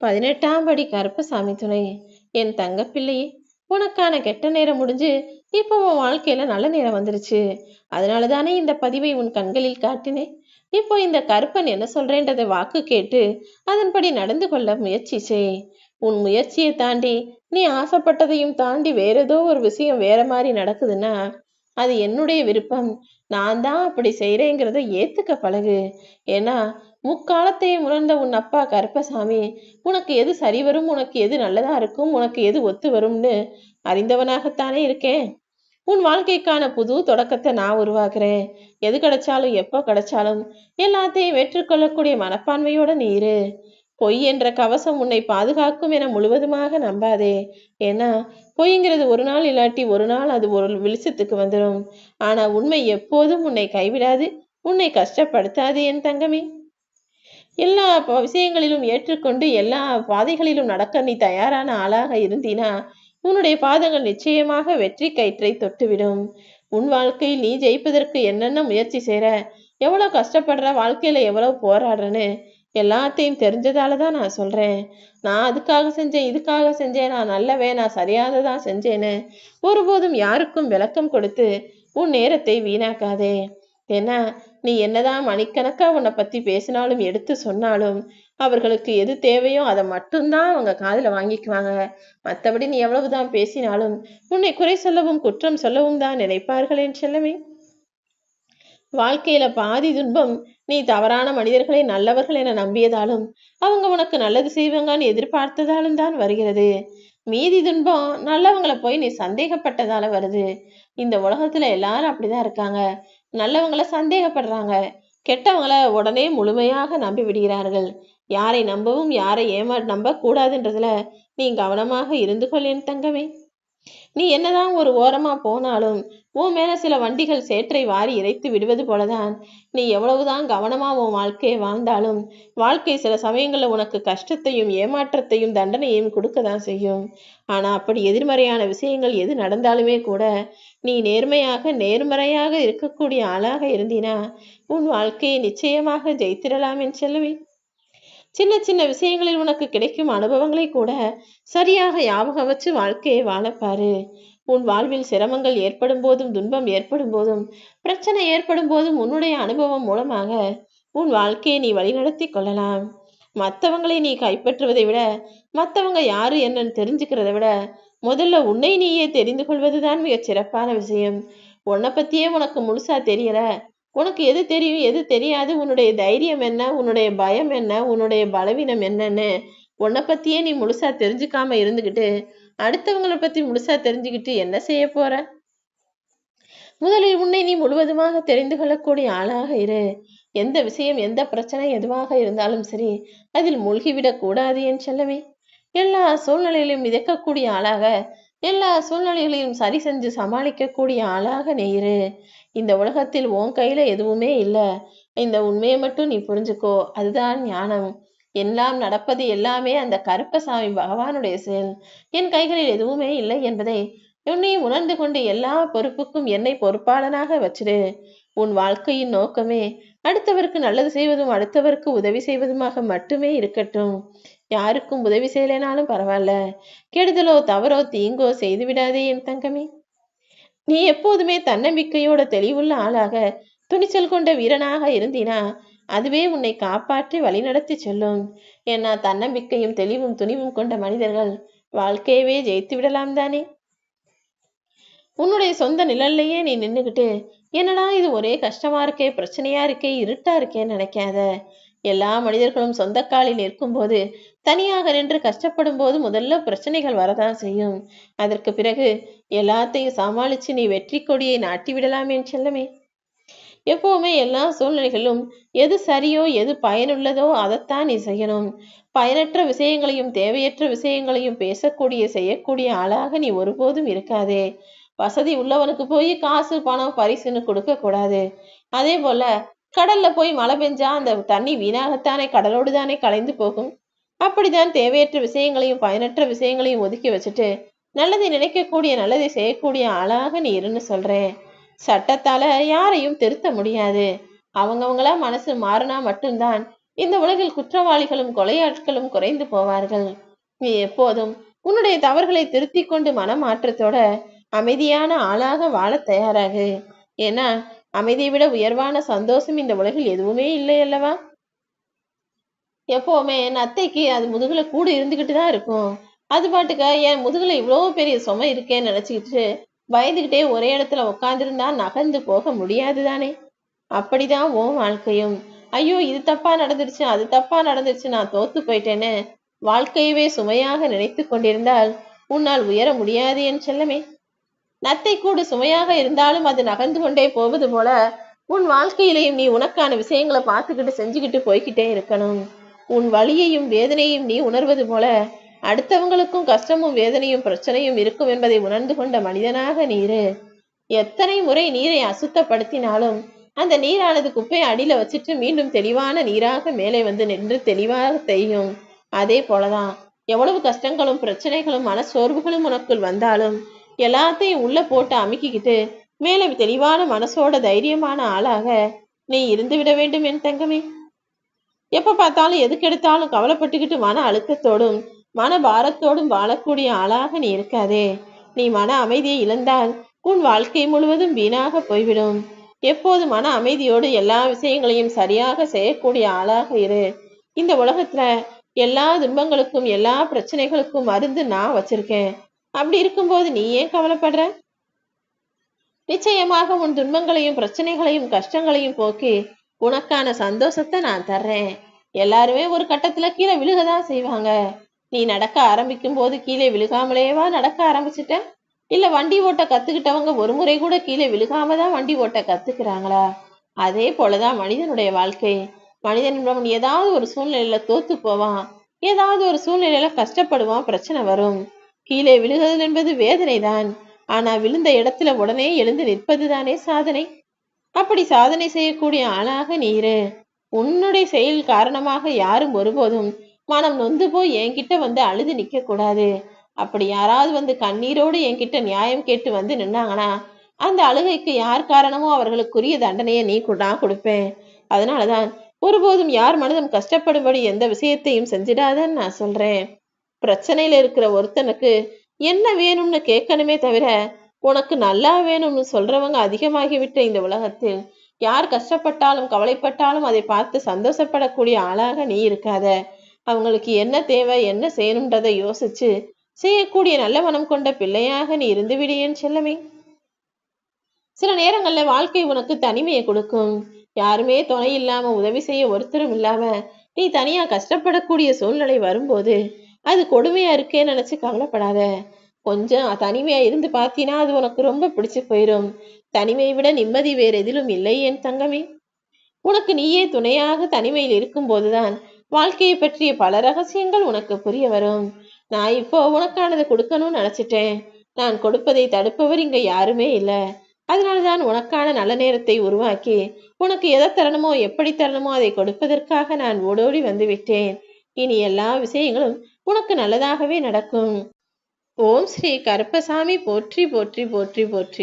18ஆம் படி கருப்பசாமி துணை. என் தங்கப்பிள்ளையே, உனக்கான கெட்ட நேரம் முடிஞ்சு இப்போ உன் வாழ்க்கையில நல்ல நேரம் வந்துருச்சு. அதனால தானே இந்த பதிவை உன் கண்களில் காட்டினேன். இப்போ இந்த கருப்பன் என்ன சொல்றேன்றதை வாக்கு கேட்டு அதன்படி நடந்து கொள்ள முயற்சி செய். உன் முயற்சியை தாண்டி நீ ஆசைப்பட்டதையும் தாண்டி வேற ஏதோ ஒரு விஷயம் வேற மாதிரி நடக்குதுன்னா அது என்னுடைய விருப்பம். நான் தான் அப்படி செய்யறேங்கிறத ஏத்துக்க பழகு. ஏன்னா முக்காலத்தையும் உணர்ந்த உன் அப்பா கருப்பசாமி உனக்கு எது சரி வரும், உனக்கு எது நல்லதா இருக்கும், உனக்கு எது ஒத்து வரும்னு அறிந்தவனாகத்தானே இருக்கேன். உன் வாழ்க்கைக்கான புது தொடக்கத்தை நான் உருவாக்குறேன். எது கிடைச்சாலும் எப்போ கிடைச்சாலும் எல்லாத்தையும் ஏற்றுக்கொள்ளக்கூடிய மனப்பான்மையோட நீ இரு. பொய் என்ற கவசம் உன்னை பாதுகாக்கும் என முழுவதுமாக நம்பாதே. ஏன்னா பொய்ங்கிறது ஒரு நாள் இல்லாட்டி ஒரு நாள் அது ஒரு வெளிச்சத்துக்கு வந்துடும். ஆனா உண்மை எப்போதும் உன்னை கைவிடாது, உன்னை கஷ்டப்படுத்தாது என் தங்கமே. எல்லா விஷயங்களிலும் ஏற்றுக்கொண்டு எல்லா பாதைகளிலும் நடக்க நீ தயாரான ஆளாக இருந்தீனா உன்னுடைய பாதங்கள் நிச்சயமாக வெற்றி கயிற்றை தொட்டுவிடும். உன் வாழ்க்கையில் நீ ஜெயிப்பதற்கு என்னென்ன முயற்சி செய்ற, எவ்வளவு கஷ்டப்படுற, வாழ்க்கையில எவ்வளவு போராடுறன்னு எல்லாத்தையும் தெரிஞ்சதால தான் நான் சொல்றேன். நான் அதுக்காக செஞ்சேன், இதுக்காக செஞ்சேன், நான் நல்லவே, நான் சரியானதான் செஞ்சேன்னு ஒருபோதும் யாருக்கும் விளக்கம் கொடுத்து உன் நேரத்தை வீணாக்காதே. ஏன்னா நீ என்னதான் மணிக்கணக்கா உன்னை பத்தி பேசினாலும் எடுத்து சொன்னாலும் அவர்களுக்கு எது தேவையோ அதை மட்டும்தான் அவங்க காதுல வாங்கிக்குவாங்க. மற்றபடி நீ எவ்வளவுதான் பேசினாலும் உன்னை குறை சொல்லவும் குற்றம் சொல்லவும் தான் நினைப்பார்கள் என் செல்லமே. வாழ்க்கையில பாதி துன்பம் நீ தவறான மனிதர்களை நல்லவர்கள் என நம்பியதாலும் அவங்க உனக்கு நல்லது செய்வாங்கன்னு எதிர்பார்த்ததாலும் தான் வருகிறது. மீதி துன்பம் நல்லவங்களை போய் நீ சந்தேகப்பட்டதால வருது. இந்த உலகத்துல எல்லாரும் அப்படிதான் இருக்காங்க. நல்லவங்களை சந்தேகப்படுறாங்க, கெட்டவங்களை உடனே முழுமையாக நம்பி விடுகிறார்கள். யாரை நம்பவும் யாரை நம்ப கூடாதுன்றதுல நீ கவனமாக இருந்து கொள் என் தங்கமே. நீ என்னதான் ஒரு ஓரமா போனாலும் உன் மேல சில வண்டிகள் சேற்றை வாரி இறைத்து விடுவது போலதான் நீ எவ்வளவுதான் கவனமா உன் வாழ்க்கையை வாழ்ந்தாலும் வாழ்க்கை சில சமயங்கள்ல உனக்கு கஷ்டத்தையும் ஏமாற்றத்தையும் தண்டனையும் கொடுக்கதான் செய்யும். ஆனா அப்படி எதிர்மறையான விஷயங்கள் எது நடந்தாலுமே கூட நீ நேர்மறையாக இருக்கக்கூடிய ஆளாக இருந்தினா உன் வாழ்க்கையை நிச்சயமாக ஜெயித்திடலாம் என் செல்லுவி. சின்ன சின்ன விஷயங்களில் உனக்கு கிடைக்கும் அனுபவங்களை கூட சரியாக ஞாபகம் வச்சு வாழ்க்கையை வாழப்பாரு. உன் வாழ்வில் சிரமங்கள் ஏற்படும் போதும் துன்பம் ஏற்படும் போதும் பிரச்சனை ஏற்படும் போதும் உன்னுடைய அனுபவம் மூலமாக உன் வாழ்க்கையை நீ வழிநடத்தி கொள்ளலாம். மற்றவங்களை நீ கைப்பற்றுவதை விட மற்றவங்க யாரு என்னன்னு தெரிஞ்சுக்கிறத விட முதல்ல உன்னை நீயே தெரிந்து கொள்வதுதான் மிக சிறப்பான விஷயம். உன்னை பத்தியே உனக்கு முழுசா தெரியல, உனக்கு எது தெரியும் எது தெரியாது, உன்னுடைய தைரியம் என்ன, உன்னுடைய பயம் என்ன, உன்னுடைய பலவீனம் என்னன்னு உன்னை பத்தியே நீ முழுசா தெரிஞ்சுக்காம இருந்துகிட்டு அடுத்தவங்களை பத்தி முழுசா தெரிஞ்சுக்கிட்டு என்ன செய்ய போற? முதலில் உன்னை நீ முழுவதுமாக தெரிந்து கொள்ளக்கூடிய ஆளாக இரு. எந்த விஷயம் எந்த பிரச்சனை எதுவாக இருந்தாலும் சரி அதில் மூழ்கிவிடக் கூடாது என் செல்லமே. எல்லா சூழ்நிலையிலும் மிதக்கக்கூடிய ஆளாக, எல்லா சூழ்நிலைகளையும் சரி செஞ்சு சமாளிக்கக்கூடிய ஆளாக நீ இரு. இந்த உலகத்தில் உன் கையில எதுவுமே இல்லை. இந்த உண்மையை மட்டும் நீ புரிஞ்சுக்கோ. அதுதான் ஞானம். எல்லாம் நடப்பது எல்லாமே அந்த கருப்பசாமி பகவானுடைய செயல். என் கைகளில் எதுவுமே இல்லை என்பதை உன்னை உணர்ந்து கொண்டு எல்லா பொறுப்புக்கும் என்னை பொறுப்பாளனாக வச்சிடு. உன் வாழ்க்கையின் நோக்கமே அடுத்தவருக்கு நல்லது செய்வதும் அடுத்தவருக்கு உதவி செய்வதுமாக மட்டுமே இருக்கட்டும். யாருக்கும் உதவி செய்யலைனாலும் பரவாயில்ல, கெடுதலோ தவறோ தீங்கோ செய்து விடாதே என் தங்கமே. நீ எப்போதுமே தன்னம்பிக்கையோட தெளிவுள்ள ஆளாக துணிச்சல் கொண்ட வீரனாக இருந்தினா அதுவே உன்னை காப்பாற்றி வழிநடத்தி செல்லும். ஏன்னா தன்னம்பிக்கையும் தெளிவும் துணிவும் கொண்ட மனிதர்கள் வாழ்க்கையவே ஜெயித்து விடலாம் தானே. உன்னுடைய சொந்த நிழல்லையே நீ நின்றுகிட்டு என்னடா இது ஒரே கஷ்டமா இருக்கே, பிரச்சனையா இருக்கே, இருட்டா இருக்கேன்னு நினைக்காத. எல்லா மனிதர்களும் சொந்த காலில் நிற்கும் போது தனியாக நின்று கஷ்டப்படும் போது முதல்ல பிரச்சனைகள் வரதான் செய்யும். அதற்கு பிறகு எல்லாத்தையும் சமாளிச்சு நீ வெற்றி கொடியை நாட்டி விடலாம் என் செல்லமே. எப்பவுமே எல்லா சூழ்நிலைகளிலும் எது சரியோ எது பயனுள்ளதோ அதைத்தான் நீ செய்யணும். பயனற்ற விஷயங்களையும் தேவையற்ற விஷயங்களையும் பேசக்கூடிய செய்யக்கூடிய ஆளாக நீ ஒருபோதும் இருக்காதே. வசதி உள்ளவனுக்கு போய் காசு பணம் பரிசுன்னு கொடுக்க கூடாது. அதே போல கடல்ல போய் மழை பெஞ்சா அந்த தண்ணி வீணாகத்தானே கடலோடு தானே கலைந்து போகும். அப்படித்தான் தேவையற்ற விஷயங்களையும் பயனற்ற விஷயங்களையும் ஒதுக்கி வச்சுட்டு நல்லதை நினைக்கக்கூடிய நல்லதை செய்யக்கூடிய ஆளாக நீ இருன்னு சொல்றேன். சட்டத்தால யாரையும் திருத்த முடியாது. அவங்கவங்களா மனசு மாறினா மட்டும்தான் இந்த உலகில் குற்றவாளிகளும் கொலையாட்களும் குறைந்து போவார்கள். நீ எப்போதும் உன்னுடைய தவறுகளை திருத்திக் கொண்டு மனமாற்றத்தோட அமைதியான ஆளாக வாழ தயாராகு. ஏன்னா அமைதியை விட உயர்வான சந்தோஷம் இந்த உலகில் எதுவுமே இல்லை அல்லவா? எப்பவுமே என் அத்தைக்கு அது முதுகுல கூடு இருந்துகிட்டு தான் இருக்கும். அது பாட்டுக்க என் முதுகுல இவ்வளோ பெரிய சுமை இருக்கேன்னு நினைச்சுக்கிட்டு பயந்துகிட்டே ஒரே இடத்துல உட்காந்துருந்தா நகர்ந்து போக முடியாது தானே? அப்படிதான் உன் வாழ்க்கையும். ஐயோ இது தப்பா நடந்துருச்சு, அது தப்பா நடந்துருச்சு, நான் தோத்து போயிட்டேன்னு வாழ்க்கையவே சுமையாக நினைத்து கொண்டிருந்தால் உன்னால் உயர முடியாது என் செல்லமே. நத்தை கூடு சுமையாக இருந்தாலும் அது நகர்ந்து கொண்டே போவது போல உன் வாழ்க்கையிலையும் நீ உனக்கான விஷயங்களை பார்த்துக்கிட்டு செஞ்சுக்கிட்டு போய்கிட்டே இருக்கணும். உன் வலியையும் வேதனையும் நீ உணர்வது போல அடுத்தவங்களுக்கும் கஷ்டமும் வேதனையும் பிரச்சனையும் இருக்கும் என்பதை உணர்ந்து கொண்ட மனிதனாக நீரு. எத்தனை முறை நீரை அசுத்தப்படுத்தினாலும் அந்த நீரானது குப்பையை அடியில வச்சுட்டு மீண்டும் தெளிவான நீராக மேலே வந்து நின்று தெளிவாக தெரியும். அதே போலதான் எவ்வளவு கஷ்டங்களும் பிரச்சனைகளும் மனசோர்வுகளும் உனக்குள் வந்தாலும் எல்லாத்தையும் உள்ள போட்டு அமுக்கிக்கிட்டு மேலே தெளிவான மனசோட தைரியமான ஆளாக நீ இருந்து விட வேண்டும் என் தங்கமே. எப்ப பார்த்தாலும் எதுக்கெடுத்தாலும் கவலைப்பட்டுக்கிட்டு மன அழுத்தத்தோடும் மன பாரத்தோடும் வாழக்கூடிய ஆளாக நீ இருக்காதே. நீ மன அமைதியை இழந்தால் உன் வாழ்க்கை முழுவதும் வீணாக போய்விடும். எப்போது மன அமைதியோடு எல்லா விஷயங்களையும் சரியாக செய்யக்கூடிய ஆளாக இரு. இந்த உலகத்துல எல்லா துன்பங்களுக்கும் எல்லா பிரச்சனைகளுக்கும் மருந்து நான் வச்சிருக்கேன். அப்படி இருக்கும்போது நீ ஏன் கவலைப்படுற? நிச்சயமாக உன் துன்பங்களையும் பிரச்சனைகளையும் கஷ்டங்களையும் போக்கி உனக்கான சந்தோஷத்தை நான் தர்றேன். எல்லாருமே ஒரு கட்டத்துல கீழே விழுகதான் செய்வாங்க. நீ நடக்க ஆரம்பிக்கும் போது கீழே விழுகாமலேவா நடக்க ஆரம்பிச்சுட்ட? இல்ல வண்டி ஓட்ட கத்துக்கிட்டவங்க ஒரு முறை கூட கீழே விழுகாம தான் வண்டி ஓட்ட கத்துக்கிறாங்களா? அதே போலதான் மனிதனுடைய வாழ்க்கை. மனிதன் ஏதாவது ஒரு சூழ்நிலையில தோத்து போவான், ஏதாவது ஒரு சூழ்நிலையில கஷ்டப்படுவான், பிரச்சனை வரும். கீழே விழுகிறது என்பது வேதனை தான். ஆனா விழுந்த இடத்துல உடனே எழுந்து நிற்பதுதானே சாதனை. அப்படி சாதனை செய்யக்கூடிய ஆளாக நீரு. உன்னுடைய செயல் காரணமாக யாரும் ஒருபோதும் மனம் நொந்து போய் என்கிட்ட வந்து அழுது நிக்க கூடாது. அப்படி யாராவது வந்து கண்ணீரோடு என்கிட்ட நியாயம் கேட்டு வந்து நின்னாங்கன்னா அந்த அழுகைக்கு யார் காரணமோ அவர்களுக்குரிய தண்டனையை நான் கொடுப்பேன். அதனாலதான் ஒருபோதும் யார் மனதும் கஷ்டப்படும்படி எந்த விஷயத்தையும் செஞ்சிடாதன்னு நான் சொல்றேன். பிரச்சனையில இருக்கிற ஒருத்தனுக்கு என்ன வேணும்னு கேட்கணுமே தவிர உனக்கு நல்லா வேணும்னு சொல்றவங்க அதிகமாகிவிட்ட இந்த உலகத்தில் யார் கஷ்டப்பட்டாலும் கவலைப்பட்டாலும் அதை பார்த்து சந்தோஷப்படக்கூடிய ஆளாக நீ இருக்காத. அவங்களுக்கு என்ன தேவை என்ன செய்யணும்ன்றதை யோசிச்சு செய்யக்கூடிய நல்ல மனம் கொண்ட பிள்ளையாக நீ இருந்து விடியேன்னு செல்லமே. சில நேரங்கள்ல வாழ்க்கை உனக்கு தனிமையை கொடுக்கும். யாருமே துணை இல்லாம உதவி செய்ய ஒருத்தரும் இல்லாம நீ தனியா கஷ்டப்படக்கூடிய சூழ்நிலை வரும்போது அது கொடுமையா இருக்கேன்னு நினைச்சு கவலைப்படாத. கொஞ்சம் தனிமையா இருந்து பார்த்தீனா அது உனக்கு ரொம்ப பிடிச்சு போயிடும். தனிமையை விட நிம்மதி வேற எதிலும் இல்லை என் தங்கமே. உனக்கு நீயே துணையாக தனிமையில் இருக்கும் போதுதான் வாழ்க்கையை பற்றிய பல ரகசியங்கள் உனக்கு புரிய வரும். நான் இப்போ உனக்கானதை கொடுக்கணும்னு நினைச்சிட்டேன். நான் கொடுப்பதை தடுப்பவர் இங்க யாருமே இல்லை. அதனாலதான் உனக்கான நல்ல நேரத்தை உருவாக்கி உனக்கு எதை தரணுமோ எப்படி தரணுமோ அதை கொடுப்பதற்காக நான் ஓடோடி வந்து விட்டேன். இனி எல்லா விஷயங்களும் உனக்கு நல்லதாகவே நடக்கும். ஓம் ஸ்ரீ கருப்பசாமி போற்றி போற்றி போற்றி போற்றி.